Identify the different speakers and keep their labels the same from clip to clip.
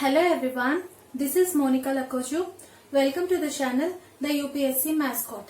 Speaker 1: Hello everyone, this is Monica Lakoju. Welcome to the channel, the UPSC Mascot.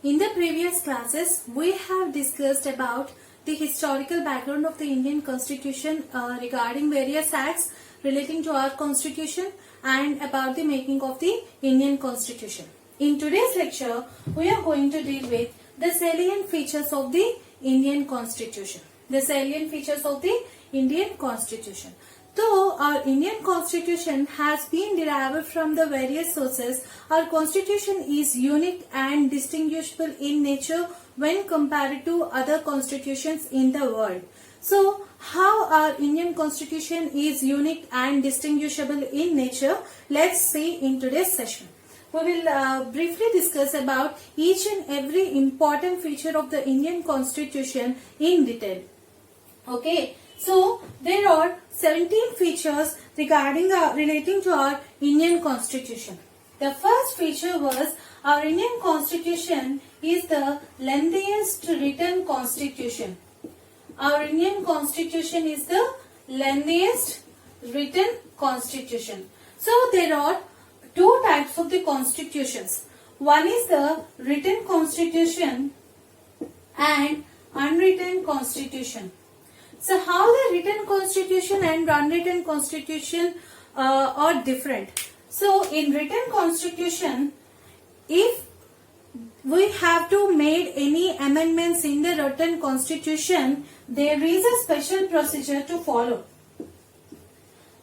Speaker 1: In the previous classes, we have discussed about the historical background of the Indian Constitution regarding various acts relating to our Constitution and about the making of the Indian Constitution. In today's lecture, we are going to deal with the salient features of the Indian Constitution. The salient features of the Indian Constitution. Though our Indian Constitution has been derived from the various sources, our Constitution is unique and distinguishable in nature when compared to other constitutions in the world. So, how our Indian Constitution is unique and distinguishable in nature, let's see in today's session. We will briefly discuss about each and every important feature of the Indian Constitution in detail. Okay. So, there are 17 features relating to our Indian Constitution. The first feature was our Indian Constitution is the lengthiest written constitution. Our Indian Constitution is the lengthiest written constitution. So, there are two types of the constitutions. One is the written constitution and unwritten constitution. So, how the written constitution and unwritten constitution are different. So, in written constitution, if we have to make any amendments in the written constitution, there is a special procedure to follow.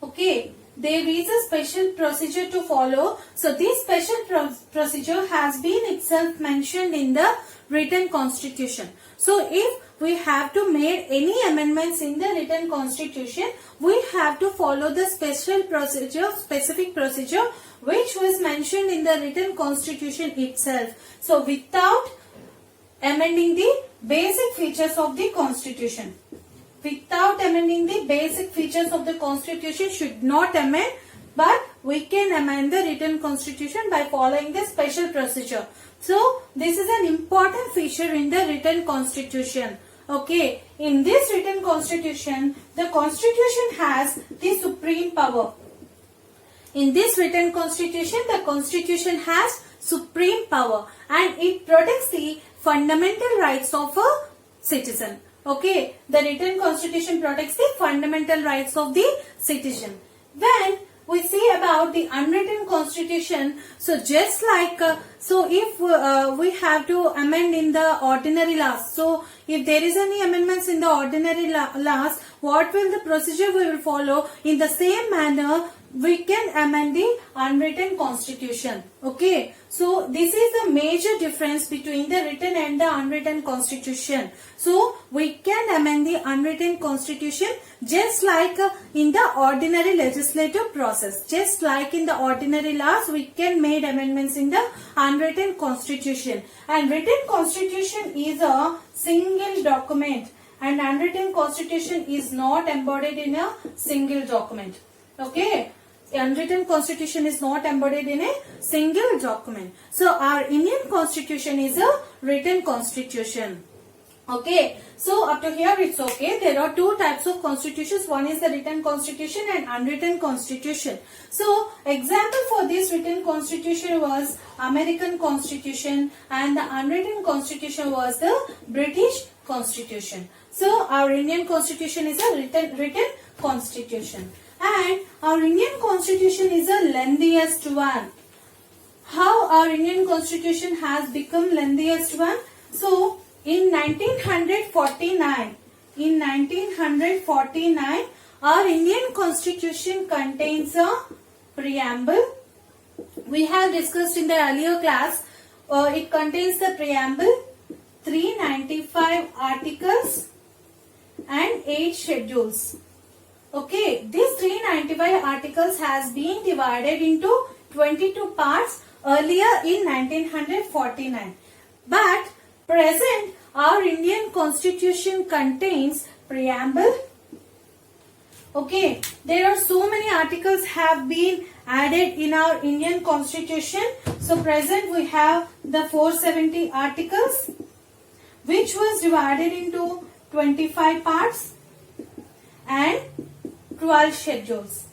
Speaker 1: Okay, there is a special procedure to follow. So, this special procedure has been itself mentioned in the written constitution. So, if we have to make any amendments in the written constitution, we have to follow the specific procedure which was mentioned in the written constitution itself. So, without amending the basic features of the constitution. Without amending the basic features of the constitution should not amend, but we can amend the written constitution by following the special procedure. So, this is an important feature in the written constitution. Okay, in this written constitution, the constitution has the supreme power. In this written constitution, the constitution has supreme power and it protects the fundamental rights of a citizen. Okay, the written constitution protects the fundamental rights of the citizen. When we see about the unwritten constitution, so just like, if we have to amend in the ordinary laws, so if there is any amendments in the ordinary laws, what will the procedure we will follow? In the same manner, we can amend the unwritten constitution. Okay, so this is the major difference between the written and the unwritten constitution. So, we can amend the unwritten constitution just like in the ordinary legislative process. Just like in the ordinary laws, we can make amendments in the unwritten constitution. And written constitution is a single document and unwritten constitution is not embodied in a single document. Okay. Unwritten constitution is not embodied in a single document. So, our Indian Constitution is a written constitution. Okay, so up to here it's okay. There are two types of constitutions. One is the written constitution and unwritten constitution. So, example for this written constitution was American Constitution and the unwritten constitution was the British Constitution. So, our Indian Constitution is a written constitution. And our Indian Constitution is the lengthiest one. How our Indian Constitution has become lengthiest one? So, in 1949, our Indian Constitution contains a preamble. We have discussed in the earlier class, it contains the preamble, 395 articles and 8 schedules. Okay, these 395 articles has been divided into 22 parts earlier in 1949. But present, our Indian Constitution contains preamble. Okay, there are so many articles have been added in our Indian Constitution. So, present we have the 470 articles which was divided into 25 parts and 12 schedules.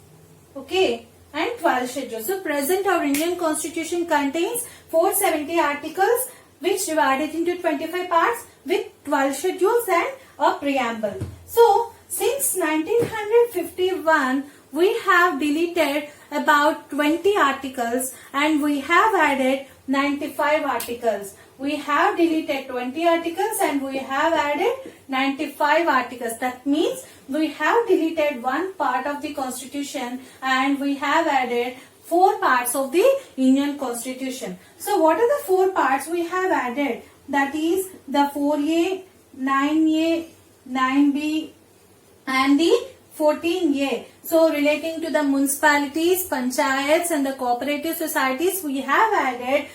Speaker 1: Okay, and 12 schedules. So present our Indian constitution contains 470 articles which divided into 25 parts with 12 schedules and a preamble. So since 1951 we have deleted about 20 articles and we have added 95 articles. We have deleted 20 articles and we have added 95 articles. That means we have deleted one part of the constitution and we have added 4 parts of the Indian constitution. So what are the 4 parts we have added? That is the 4A, 9A, 9B and the 14A. So relating to the municipalities, panchayats and the cooperative societies, we have added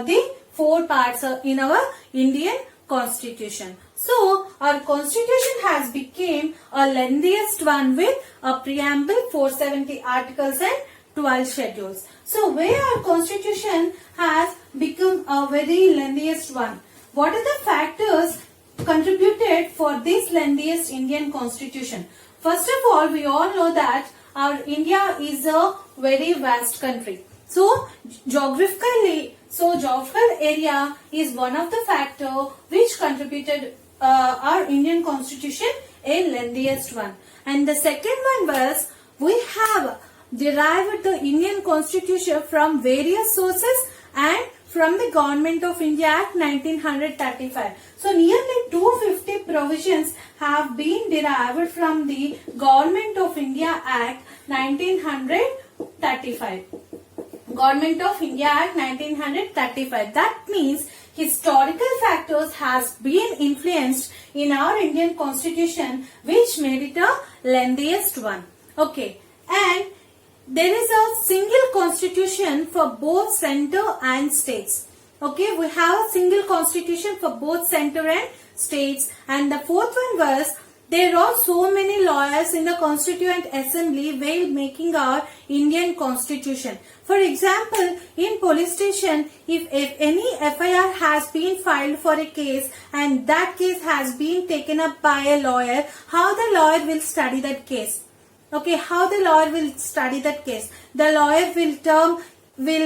Speaker 1: the 4 parts in our Indian constitution. So our constitution has become a lengthiest one with a preamble, 470 articles and 12 schedules. So where our constitution has become a very lengthiest one? What are the factors contributed for this lengthiest Indian constitution? First of all, we all know that our India is a very vast country. So geographical area is one of the factor which contributed our Indian constitution a lengthiest one. And the second one was we have derived the Indian constitution from various sources and from the Government of India Act 1935. So nearly 250 provisions have been derived from the Government of India Act 1935. Government of India Act 1935. That means historical factors has been influenced in our Indian constitution which made it a lengthiest one. Okay. And there is a single constitution for both center and states. Okay, we have a single constitution for both center and states. And the fourth one was there are so many lawyers in the Constituent Assembly while making our Indian constitution. For example, in police station, if any FIR has been filed for a case and that case has been taken up by a lawyer, how the lawyer will study that case? Okay, how the lawyer will study that case? The lawyer will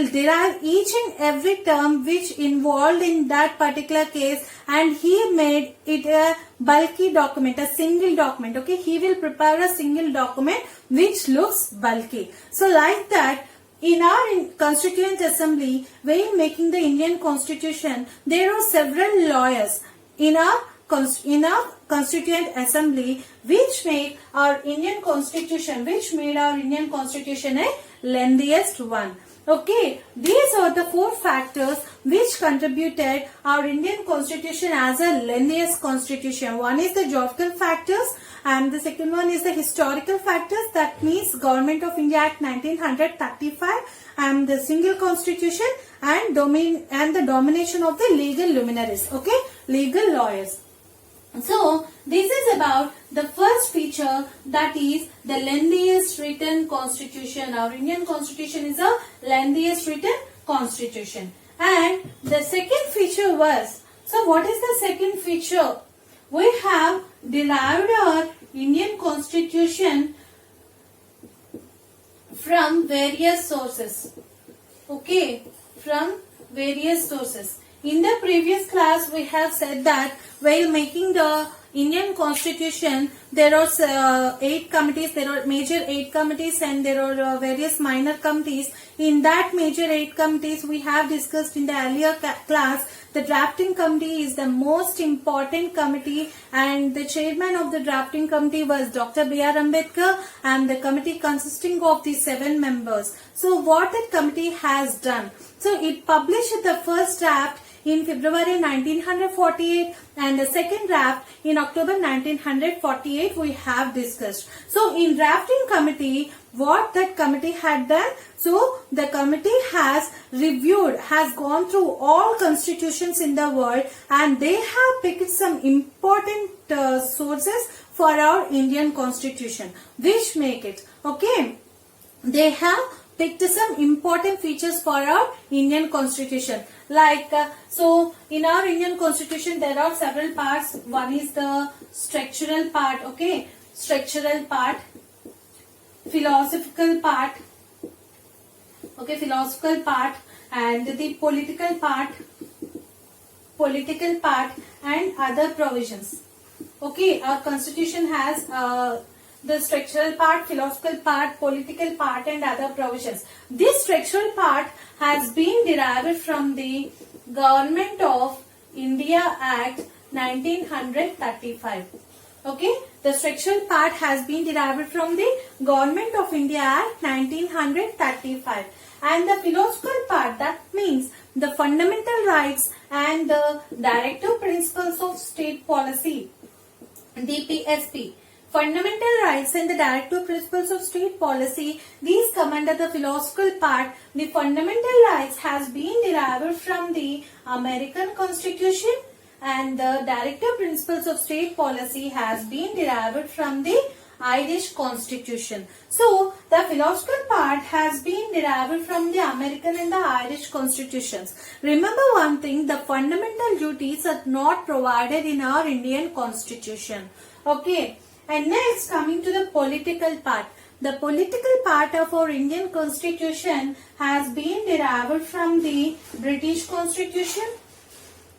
Speaker 1: derive each and every term which involved in that particular case and he made it a bulky document, a single document. Okay, he will prepare a single document which looks bulky. So like that, in our Constituent Assembly, while making the Indian Constitution, there are several lawyers in our Constituent Assembly which made our Indian Constitution, a lengthiest one. Okay, these are the 4 factors which contributed our Indian Constitution as a lengthiest constitution. One is the geographical factors and the second one is the historical factors. That means Government of India Act 1935 and the single constitution and the domination of the legal luminaries. Okay, legal lawyers. So this is about the first feature, that is the lengthiest written constitution. Our Indian constitution is a lengthiest written constitution. And the second feature was, so what is the second feature? We have derived our Indian constitution from various sources. Okay, from various sources. In the previous class, we have said that while making the Indian Constitution, there are 8 committees, there are major 8 committees and there are various minor committees. In that major 8 committees, we have discussed in the earlier class, the drafting committee is the most important committee and the chairman of the drafting committee was Dr. B.R. Ambedkar and the committee consisting of the 7 members. So what that committee has done? So it published the first draft in February 1948 and the second draft in October 1948 we have discussed. So in drafting committee, what that committee had done? So the committee has reviewed, has gone through all constitutions in the world and they have picked some important sources for our Indian constitution which make it. Okay, they have picked some important features for our Indian constitution. Like, so in our Indian constitution there are several parts. One is the structural part, okay, structural part, philosophical part Okay, philosophical part and the political part and other provisions. Okay, our constitution has the structural part, philosophical part, political part and other provisions. This structural part has been derived from the Government of India Act 1935. Okay, the structural part has been derived from the Government of India Act 1935. And the philosophical part, that means the fundamental rights and the directive principles of state policy, DPSP. Fundamental rights and the directive principles of state policy, these come under the philosophical part. The fundamental rights has been derived from the American Constitution and the directive principles of state policy has been derived from the Irish Constitution. So, the philosophical part has been derived from the American and the Irish Constitutions. Remember one thing, the fundamental duties are not provided in our Indian Constitution. Okay. And next, coming to the political part. The political part of our Indian Constitution has been derived from the British Constitution.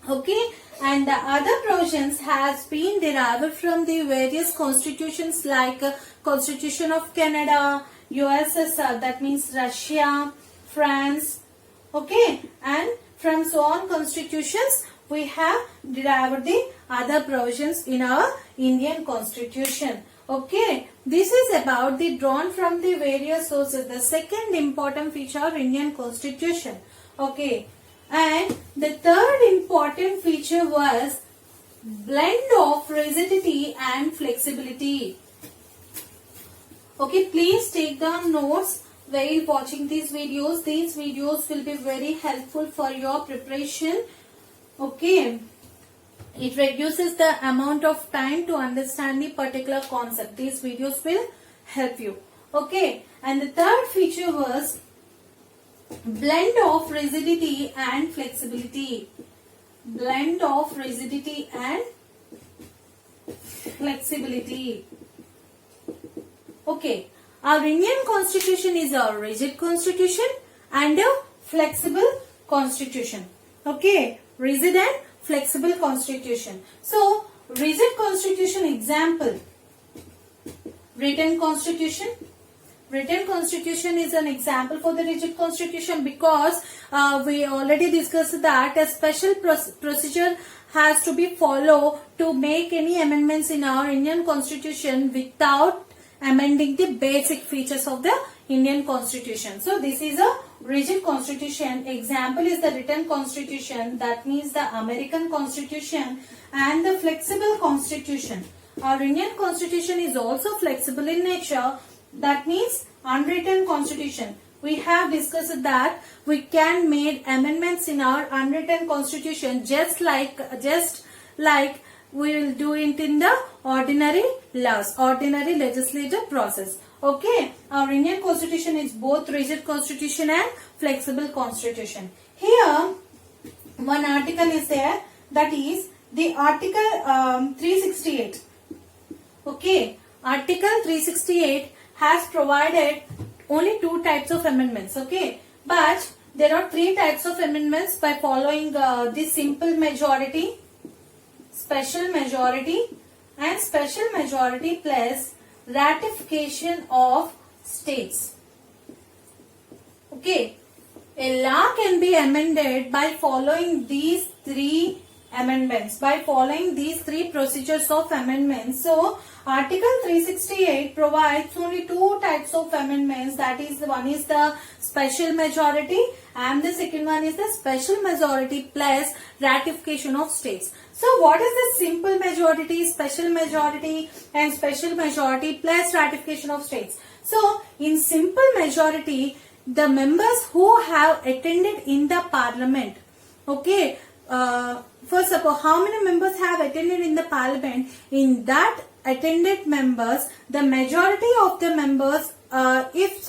Speaker 1: Okay. And the other provisions has been derived from the various constitutions like Constitution of Canada, USSR, that means Russia, France. Okay. And from so on constitutions, we have derived the other provisions in our Indian Constitution. Okay, this is about the drawn from the various sources. The second important feature of Indian Constitution. Okay, and the third important feature was blend of rigidity and flexibility. Okay, please take down notes while watching these videos. These videos will be very helpful for your preparation. Okay, it reduces the amount of time to understand the particular concept. These videos will help you. Okay, and the third feature was blend of rigidity and flexibility. Blend of rigidity and flexibility. Okay, our Indian Constitution is a rigid constitution and a flexible constitution. Okay, rigid and flexible constitution. So, rigid constitution example, written constitution. Written constitution is an example for the rigid constitution because we already discussed that a special procedure has to be followed to make any amendments in our Indian Constitution without amending the basic features of the Indian Constitution. So, this is a rigid constitution. Example is the written constitution, that means the American Constitution, and the flexible constitution. Our Indian Constitution is also flexible in nature, that means unwritten constitution. We have discussed that we can make amendments in our unwritten constitution just like we will do it in the ordinary laws, ordinary legislative process. Okay, our Indian Constitution is both rigid constitution and flexible constitution. Here, one article is there, that is the Article 368. Okay, Article 368 has provided only two types of amendments. Okay, but there are three types of amendments by following the simple majority, special majority, and special majority plus ratification of states. Okay, a law can be amended by following these three amendments, by following these three procedures of amendments. So, Article 368 provides only two types of amendments, that is, one is the special majority and the second one is the special majority plus ratification of states. So, what is the simple majority, special majority and special majority plus ratification of states? So, in simple majority, the members who have attended in the parliament, okay, first of all, how many members have attended in the parliament? In that attended members, the majority of the members, if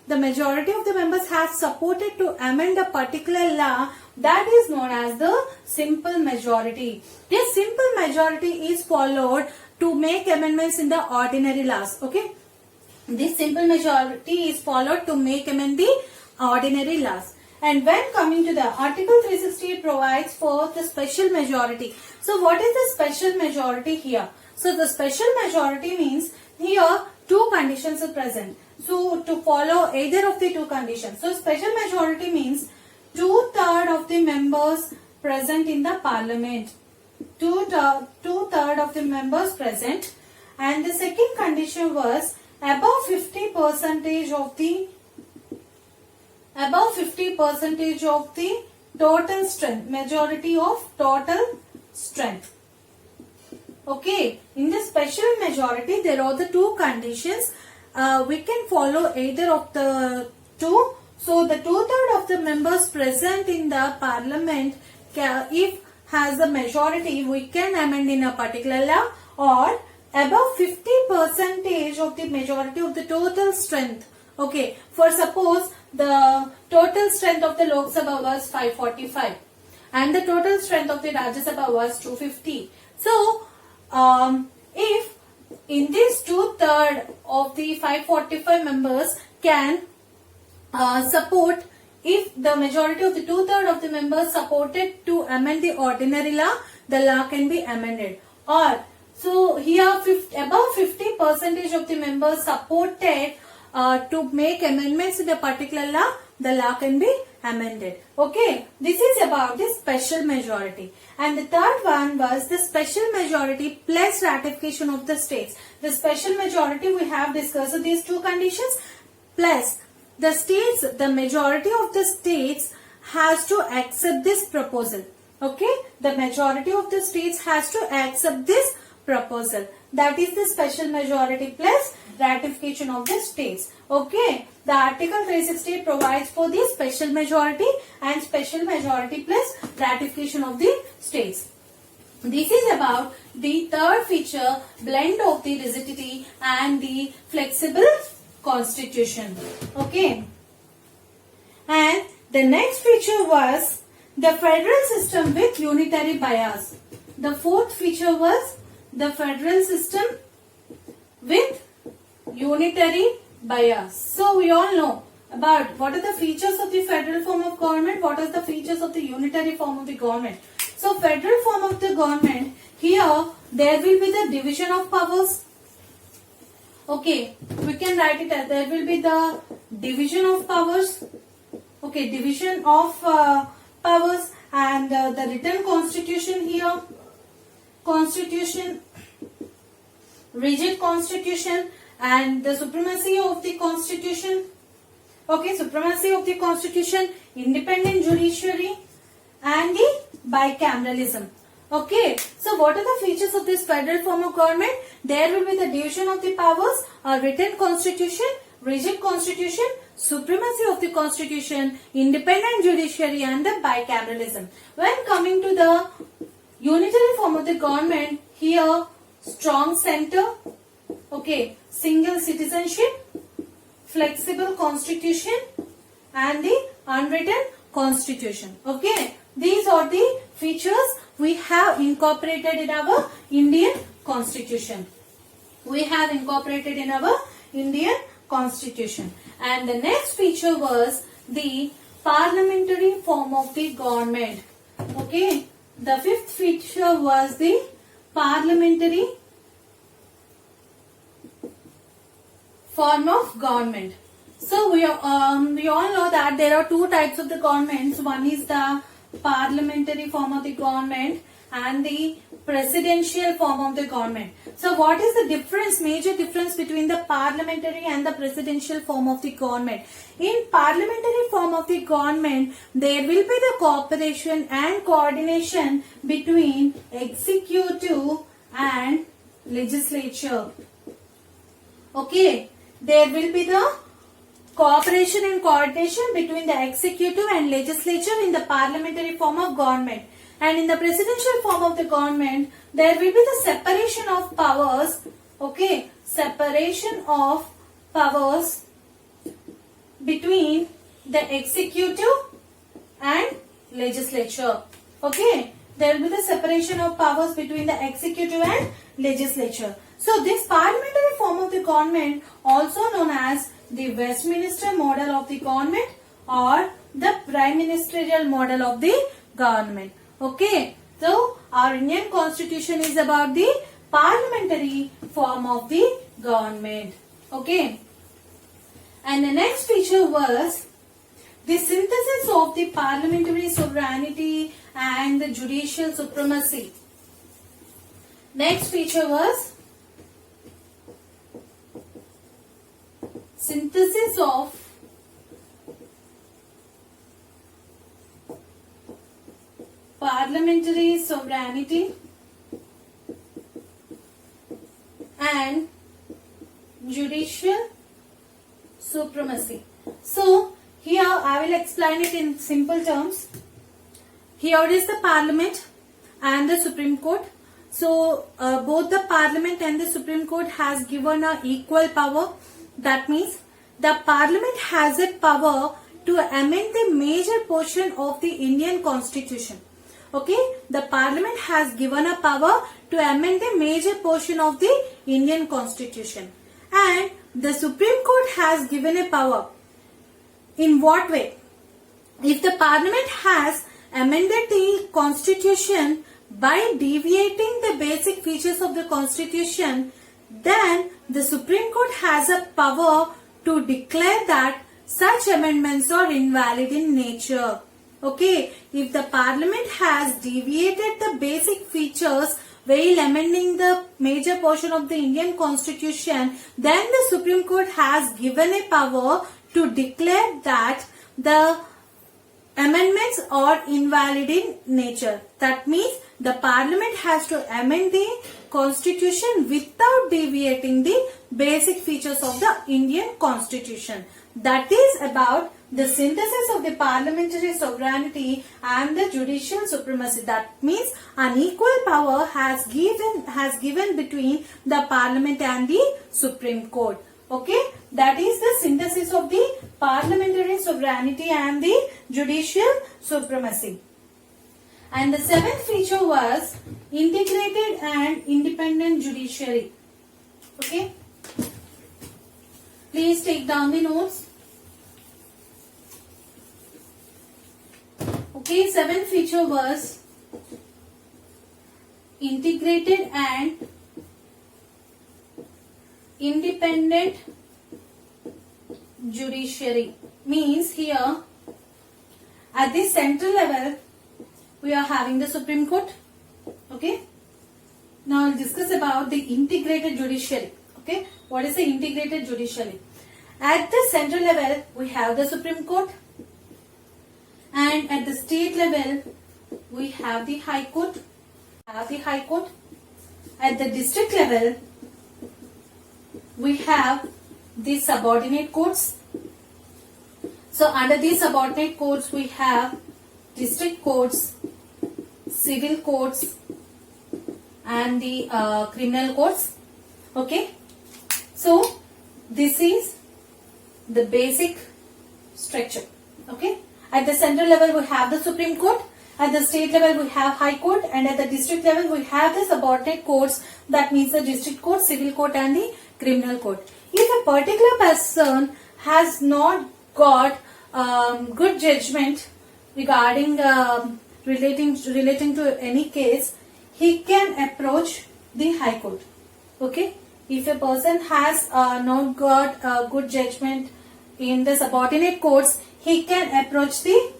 Speaker 1: the majority of the members have supported to amend a particular law, that is known as the simple majority. This simple majority is followed to make amendments in the ordinary laws. Okay, this simple majority is followed to make amend the ordinary laws. And when coming to the Article 368 provides for the special majority. So what is the special majority here? So the special majority means here two conditions are present. So to follow either of the two conditions. So special majority means 2/3 of the members present in the parliament. Two-third of the members present. And the second condition was above 50% of the total strength, majority of total strength. Okay, in the special majority there are the two conditions. We can follow either of the two. So the 2/3 of the members present in the parliament, if has a majority, we can amend in a particular law, or above 50% of the majority of the total strength. Okay, for suppose the total strength of the Lok Sabha was 545 and the total strength of the Rajya Sabha was 250. So, if in this 2/3 of the 545 members can support, if the majority of the 2/3 of the members supported to amend the ordinary law, the law can be amended. Or, so here above 50% of the members supported to make amendments in a particular law, the law can be amended. Okay, this is about the special majority. And the third one was the special majority plus ratification of the states. The special majority we have discussed these two conditions, plus the states, the majority of the states has to accept this proposal. Okay, the majority of the states has to accept this proposal. That is the special majority plus ratification of the states. Okay, the Article 368 provides for the special majority and special majority plus ratification of the states. This is about the third feature, blend of the rigidity and the flexible constitution. Okay, and the next feature was the federal system with unitary bias. The fourth feature was the federal system with unitary bias. So we all know about what are the features of the federal form of government, what are the features of the unitary form of the government. So federal form of the government, here there will be the division of powers. Okay, we can write it as there will be the division of powers. Okay, division of powers, and the written constitution here, constitution, rigid constitution, and the supremacy of the constitution. Okay, supremacy of the constitution, independent judiciary, and the bicameralism. Okay, so what are the features of this federal form of government? There will be the division of the powers, a written constitution, rigid constitution, supremacy of the constitution, independent judiciary, and the bicameralism. When coming to the unitary form of the government, here strong center, okay, single citizenship, flexible constitution, and the unwritten constitution. Okay, these are the features we have incorporated in our Indian constitution. We have incorporated in our Indian constitution. And the next feature was the parliamentary form of the government. Okay, the fifth feature was the parliamentary form of government. So we all know that there are two types of the governments. One is the parliamentary form of the government and the presidential form of the government. So what is the difference, major difference between the parliamentary and the presidential form of the government? In parliamentary form of the government, there will be the cooperation and coordination between executive and legislature. Okay, there will be the cooperation and coordination between the executive and legislature in the parliamentary form of government. And in the presidential form of the government, there will be the separation of powers. Okay, separation of powers between the executive and legislature. Okay, there will be the separation of powers between the executive and legislature. So this parliamentary form of the government, also known as the Westminster model of the government, or the prime ministerial model of the government. Okay, so our Indian constitution is about the parliamentary form of the government. Okay, and the next feature was the synthesis of the parliamentary sovereignty and the judicial supremacy. Next feature was synthesis of parliamentary sovereignty and judicial supremacy. So here I will explain it in simple terms. Here is the Parliament and the Supreme Court. So both the Parliament and the Supreme Court has given a equal power. That means the Parliament has a power to amend the major portion of the Indian Constitution. Okay, the Parliament has given a power to amend the major portion of the Indian Constitution, and the Supreme Court has given a power. In what way? If the Parliament has amended the Constitution by deviating the basic features of the Constitution, then the Supreme Court has a power to declare that such amendments are invalid in nature. Okay, if the Parliament has deviated the basic features while amending the major portion of the Indian Constitution, then the Supreme Court has given a power to declare that the amendments are invalid in nature. That means the Parliament has to amend the Constitution without deviating the basic features of the Indian Constitution. That is about the synthesis of the parliamentary sovereignty and the judicial supremacy. That means an equal power has given between the Parliament and the Supreme Court. Okay, that is the synthesis of the parliamentary sovereignty and the judicial supremacy. And the seventh feature was integrated and independent judiciary. Okay, please take down the notes. Okay, seventh feature was integrated and independent judiciary. Means here at the central level we are having the Supreme Court. Okay, now I'll discuss about the integrated judiciary. Okay, what is the integrated judiciary? At the central level we have the Supreme Court, and at the state level we have the High Court. At the district level we have the subordinate courts. So under these subordinate courts we have district courts, civil courts and the criminal courts. Okay, so this is the basic structure. Okay, at the central level we have the Supreme Court, at the state level we have High Court, and at the district level we have the subordinate courts, that means the district court, civil court and the criminal court. If a particular person has not got good judgment regarding relating to any case, he can approach the High Court. Okay, if a person has not got good judgment in the subordinate courts, he can approach the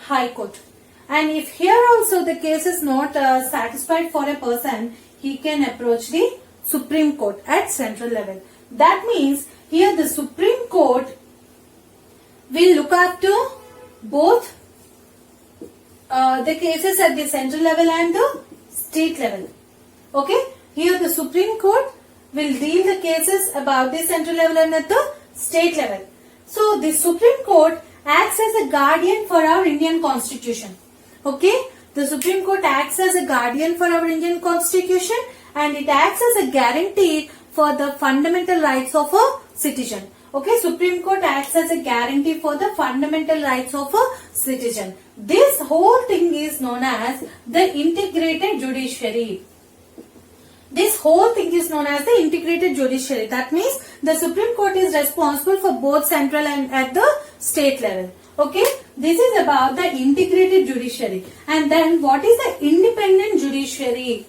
Speaker 1: High Court. And if here also the case is not satisfied for a person, he can approach the Supreme Court at central level. That means here the Supreme Court will look after both the cases at the central level and the state level. Okay, here the Supreme Court will deal the cases about the central level and at the state level. So the Supreme Court acts as a guardian for our Indian Constitution. Okay, the Supreme Court acts as a guardian for our Indian Constitution, and it acts as a guarantee for the fundamental rights of a citizen. Okay, Supreme Court acts as a guarantee for the fundamental rights of a citizen. This whole thing is known as the integrated judiciary. This whole thing is known as the integrated judiciary. That means the Supreme Court is responsible for both central and at the state level. Okay, this is about the integrated judiciary. And then what is the independent judiciary?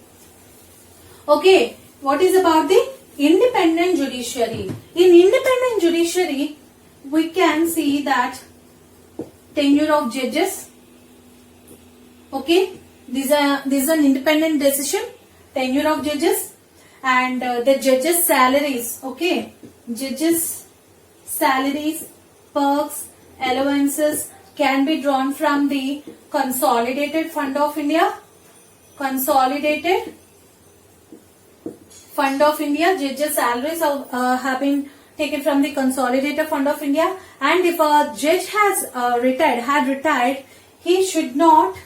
Speaker 1: Okay, what is about the independent judiciary? In independent judiciary, we can see that tenure of judges. Okay, this is an independent decision. Tenure of judges and the judges' salaries. Okay, judges' salaries, perks, allowances can be drawn from the Consolidated Fund of India. Consolidated Fund of India. Judges' salaries have been taken from the Consolidated Fund of India. And if a judge has retired, he should not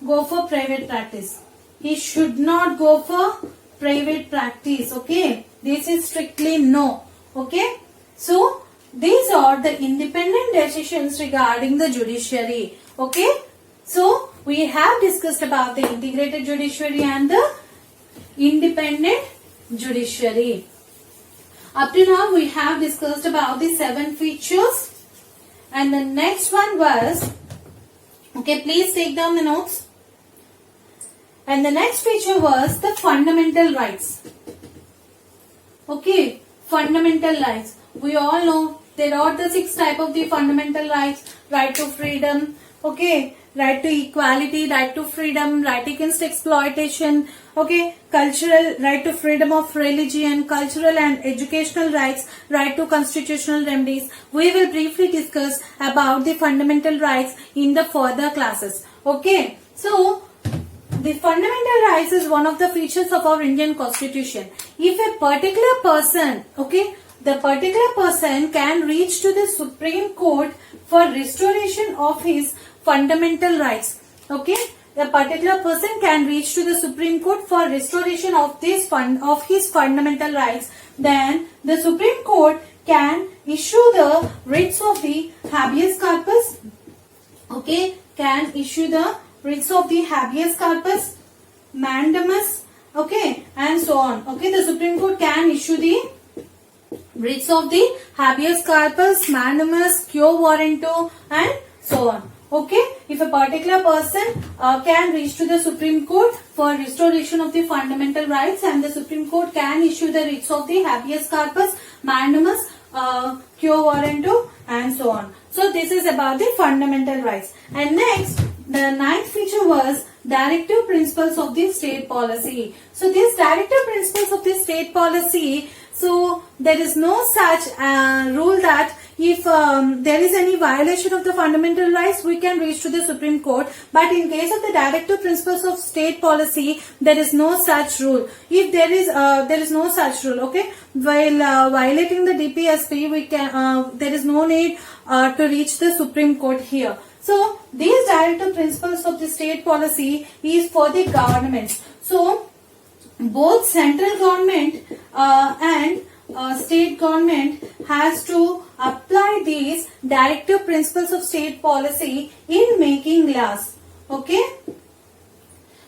Speaker 1: go for private practice. He should not go for private practice. Okay, this is strictly no. Okay, so these are the independent decisions regarding the judiciary. Okay, so we have discussed about the integrated judiciary and the independent judiciary. Up to now we have discussed about the 7 features, and the next one was, okay, please take down the notes. And the next feature was the fundamental rights. Okay, fundamental rights. We all know there are the 6 types of the fundamental rights. Right to freedom, okay, right to equality, right to freedom, right against exploitation, okay, cultural, right to freedom of religion, cultural and educational rights, right to constitutional remedies. We will briefly discuss about the fundamental rights in the further classes. Okay, so the fundamental rights is one of the features of our Indian Constitution. If a particular person, okay, the particular person can reach to the Supreme Court for restoration of his fundamental rights. Okay, the particular person can reach to the Supreme Court for restoration of his fundamental rights. Then the Supreme Court can issue the writs of the habeas corpus. Okay, can issue the writs of the habeas corpus, mandamus, okay, and so on. Okay, the Supreme Court can issue the writs of the habeas corpus, mandamus, quo warranto, and so on. Okay, if a particular person can reach to the Supreme Court for restoration of the fundamental rights, and the Supreme Court can issue the writs of the habeas corpus, mandamus, quo warranto, and so on. So this is about the fundamental rights. And next, the 9th feature was directive principles of the state policy. So these directive principles of the state policy, so there is no such rule that if there is any violation of the fundamental rights, we can reach to the Supreme Court. But in case of the directive principles of state policy, there is no such rule. If there is no such rule, okay, while violating the DPSP, we can there is no need to reach the Supreme Court here. So these directive principles of the state policy is for the governments. So both central government and state government has to apply these directive principles of state policy in making laws. Okay,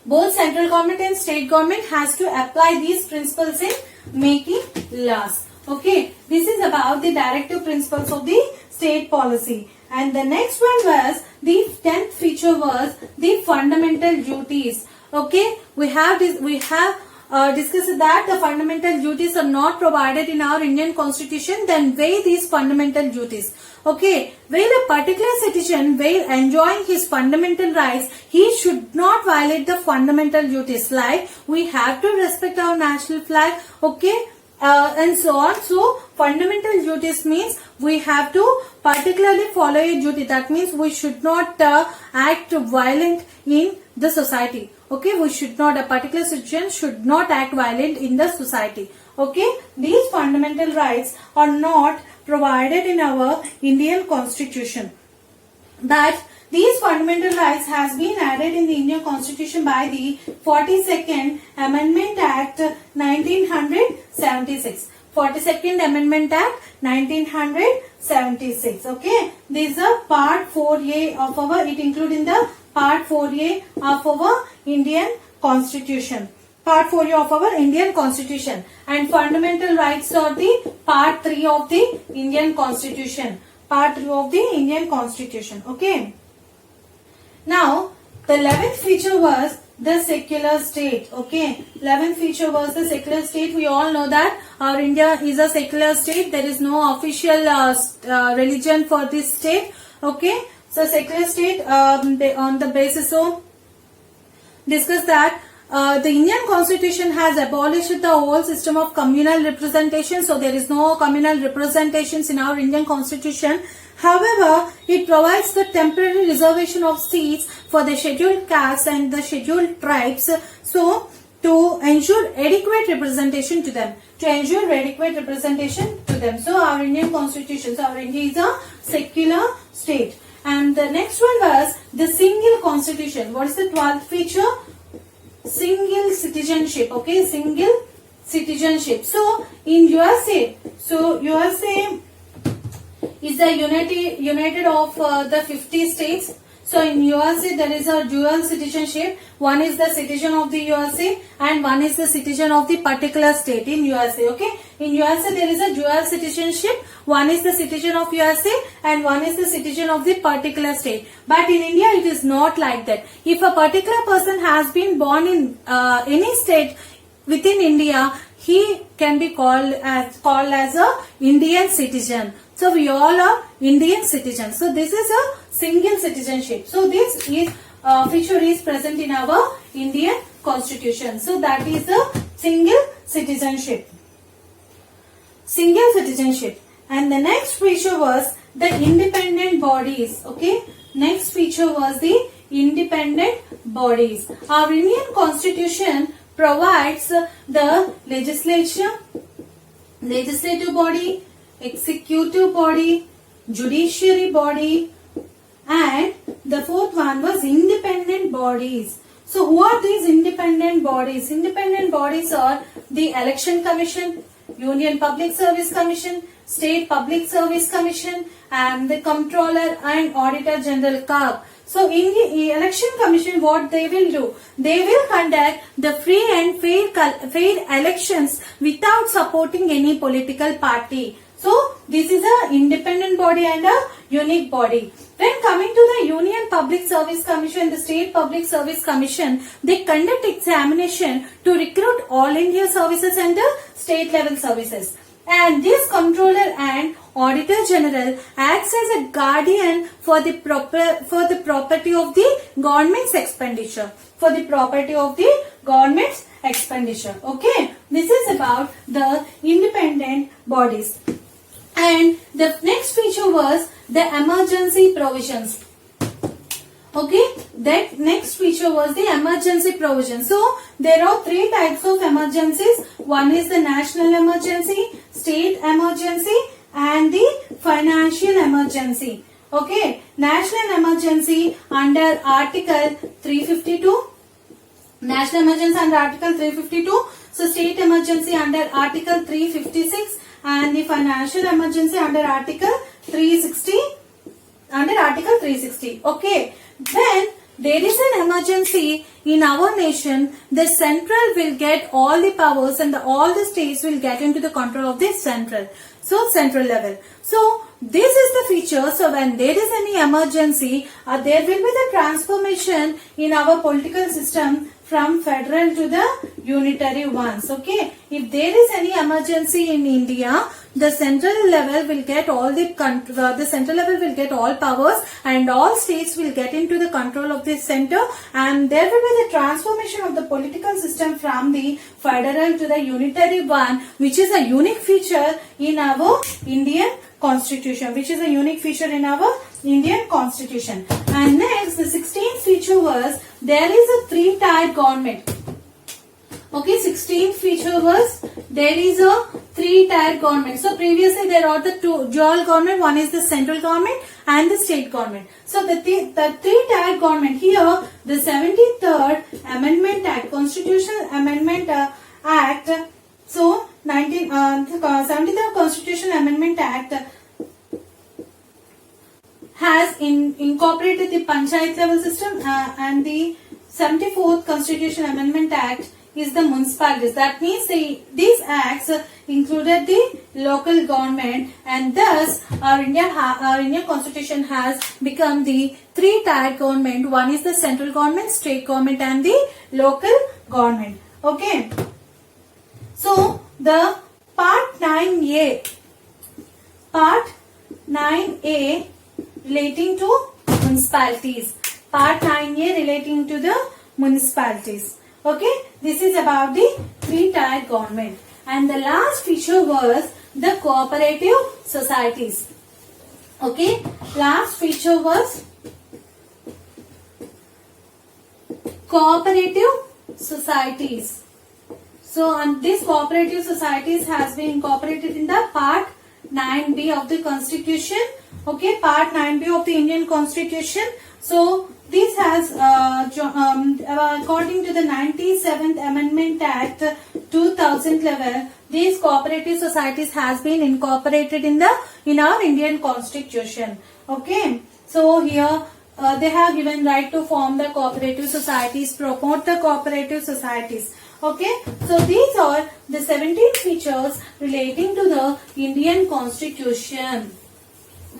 Speaker 1: both central government and state government has to apply these principles in making laws. Okay, this is about the directive principles of the state policy. And the next one was, the 10th feature was the fundamental duties. Okay, we have discussed that the fundamental duties are not provided in our Indian Constitution. Then weigh these fundamental duties. Okay, while a particular citizen, while enjoying his fundamental rights, he should not violate the fundamental duties. Like, we have to respect our national flag. Okay, and so on. So fundamental duties means we have to particularly follow a duty. That means we should not act violent in the society. Okay, we should not, a particular citizen should not act violent in the society. Okay, these fundamental rights are not provided in our Indian Constitution. That these fundamental rights has been added in the Indian Constitution by the 42nd Amendment Act 1976. 42nd Amendment Act 1976. Okay, these are part 4A of our, it included in the part 4A of our Indian Constitution. Part 4A of our Indian Constitution. And fundamental rights are the part 3 of the Indian Constitution. part of the Indian Constitution. Okay. Now, the 11th feature was the secular state. Okay, 11th feature was the secular state. We all know that our India is a secular state. There is no official religion for this state. Okay, so secular state on the basis of discuss that the Indian Constitution has abolished the whole system of communal representation. So there is no communal representations in our Indian Constitution. However, it provides the temporary reservation of seats for the scheduled castes and the scheduled tribes. So to ensure adequate representation to them. To ensure adequate representation to them. So our Indian Constitution. So our India is a secular state. And the next one was the single constitution. What is the 12th feature? Single citizenship. Okay, single citizenship. So in USA, USA is the united of the 50 states. So in USA there is a dual citizenship. One is the citizen of the USA and one is the citizen of the particular state in USA. Okay, in USA there is a dual citizenship. One is the citizen of USA and one is the citizen of the particular state. But in India it is not like that. If a particular person has been born in any state within India, he can be called as a Indian citizen. So we all are Indian citizens. So this is a single citizenship. So this is feature is present in our Indian Constitution. So that is the single citizenship. Single citizenship. And the next feature was the independent bodies. Okay. Next feature was the independent bodies. Our Indian Constitution provides the legislative body, executive body, judiciary body, and the fourth one was independent bodies. So who are these independent bodies? Independent bodies are the Election Commission, Union Public Service Commission, State Public Service Commission, and the Comptroller and Auditor General CARB. So in the Election Commission, what they will do? They will conduct the free and fair elections without supporting any political party. So this is a independent body and a unique body. When coming to the Union Public Service Commission, the State Public Service Commission, they conduct examination to recruit all India services and the state level services. And this Comptroller and Auditor General acts as a guardian for the property of the government's expenditure. For the property of the government's expenditure. Okay. This is about the independent bodies. And the next feature was the emergency provisions. Okay, that next feature was the emergency provision. So there are three types of emergencies. One is the national emergency, state emergency, and the financial emergency. Okay, national emergency under Article 352. National emergency under Article 352. So state emergency under Article 356. And the financial emergency under Article 360. Under Article 360. Okay. When there is an emergency in our nation, the central will get all the powers and all the states will get into the control of the central. So central level. So this is the feature. So when there is any emergency, there will be the transformation in our political system from federal to the unitary ones. Okay. If there is any emergency in India, the central level will get all the central level will get all powers and all states will get into the control of the center, and there will be the transformation of the political system from the federal to the unitary one, which is a unique feature in our Indian Constitution. Which is a unique feature in our Indian Constitution. And next, the 16th feature was there is a three-tier government. Okay, 16th feature was there is a three-tier government. So previously there are the two dual government. One is the central government and the state government. So the three-tier government here, the 73rd Amendment Act, Constitutional Amendment Act. So 73rd Constitutional Amendment Act has incorporated the panchayat level system, and the 74th Constitutional Amendment Act is the municipalities. That means these acts included the local government, and thus our Indian constitution has become the three-tier government. One is the central government, state government, and the local government. Okay. So the part 9A relating to municipalities. Part 9A relating to the municipalities. Okay, this is about the three-tier government. And the last feature was the cooperative societies. Okay, last feature was cooperative societies. So, these cooperative societies has been incorporated in the part 9B of the Constitution. Okay, part 9B of the Indian Constitution. So, this has, according to the 97th Amendment Act 2011, these cooperative societies has been incorporated in our Indian Constitution. Okay, so here they have given right to form the cooperative societies, promote the cooperative societies. Okay, so these are the 17 features relating to the Indian Constitution.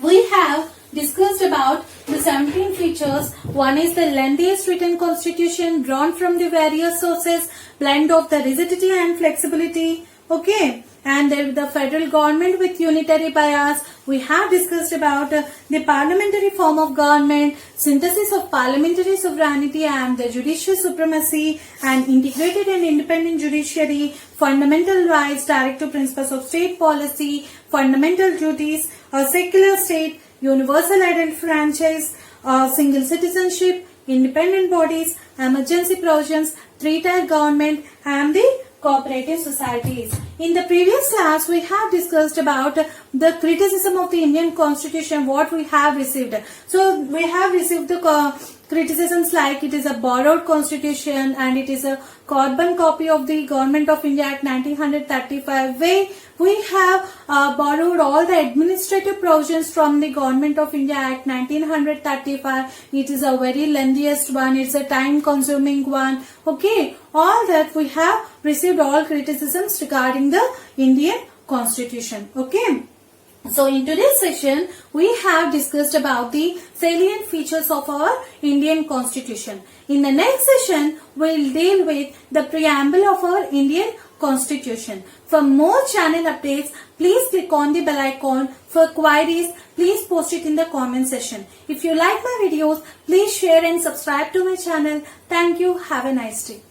Speaker 1: We have discussed about the 17 features. One is the lengthiest written constitution drawn from the various sources, blend of the rigidity and flexibility. Okay, and the federal government with unitary bias. We have discussed about the parliamentary form of government, synthesis of parliamentary sovereignty and the judicial supremacy, and integrated and independent judiciary, fundamental rights, directive principles of state policy, fundamental duties, a secular state, universal adult franchise, single citizenship, independent bodies, emergency provisions, three-tier government, and the cooperative societies. In the previous class, we have discussed about the criticism of the Indian Constitution, what we have received. So, we have received the criticisms like it is a borrowed constitution and it is a carbon copy of the Government of India Act 1935, where we have borrowed all the administrative provisions from the Government of India Act 1935. It is a very lengthiest one, it's a time consuming one. Okay, all that we have received all criticisms regarding the Indian Constitution. Okay. So in today's session, we have discussed about the salient features of our Indian Constitution. In the next session, we'll deal with the preamble of our Indian Constitution. For more channel updates, please click on the bell icon. For queries, please post it in the comment section. If you like my videos, please share and subscribe to my channel. Thank you. Have a nice day.